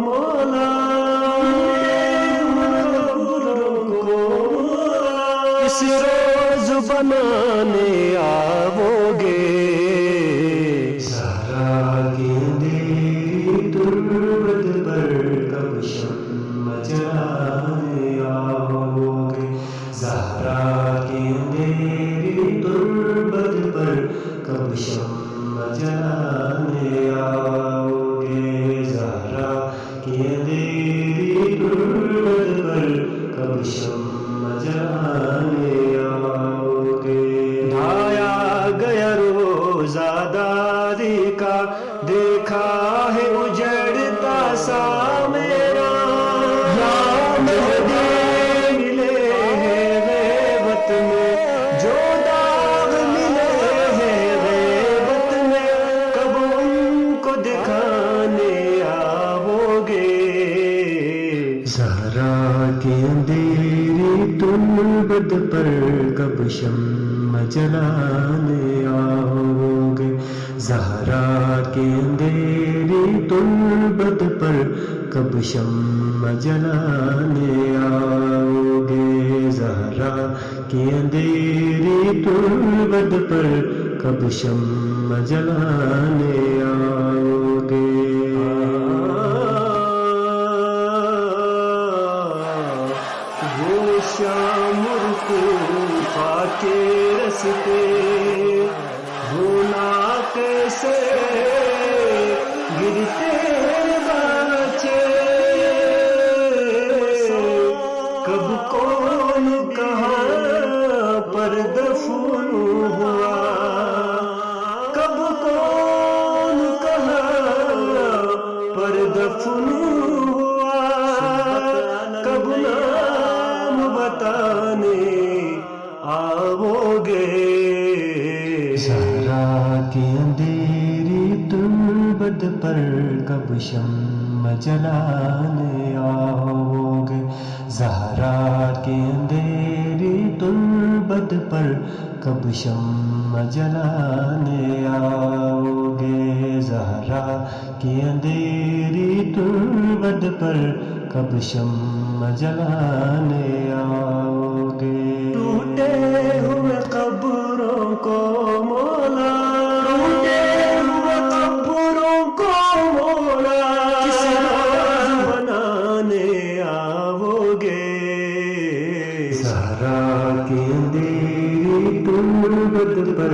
مولا اس روز بنانے آو گے زہرا کی اندھیری تربت پر کب شمع جلانے آؤ گے زہرا کی اندھیری تربت پر کب شمع جلانے آؤ گے زہرا کی اندھیری تربت پر کب شمع جلانے آؤ گے ڈھایا گیا روزہ داری کا دیکھا ہے اجڑتا سا میرا یا مہدی ملے ہیں غیبت میں جو داغ ملے ہیں غیبت میں کب ان کو دکھانے آو گے زہرا کی اندھیری تربت پر کب شمع جلانے آؤ گے زہرا کی اندھیری تربت پر کب شمع جلانے آؤ گے زہرا کی اندھیری تربت پر کب شمع جلانے آؤ گے وہ شام رکوع کے رستے بھولا کیسے گرتے بچے کب کون کہاں پر دفن ہوا کب کون کہاں پر دفن ہوا کب نام بتانے آو گے زہرا کی اندھیری تربت پر کب شمع جلانے آؤ گے زہرا کی اندھیری تربت پر کب شمع جلانے آؤ گے زہرا کی اندھیری تربت پر کب شمع جلانے آؤ گے ٹوٹے ہوئے قبروں کو مولا ٹوٹے ہوئے قبروں کو مولا کس روز بنانے آو گے زہرا کی اندھیری تربت پر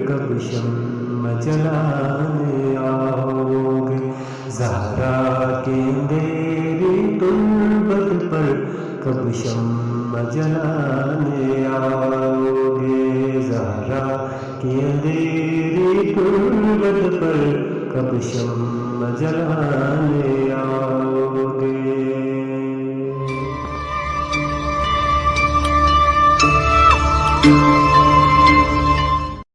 کب شمع جلانے آؤ گے زہرا کی اندھیری تربت پر کب شمع جلانے آؤ گے زہرا کی اندھیری تربت پر کب شمع جلانے آؤ گے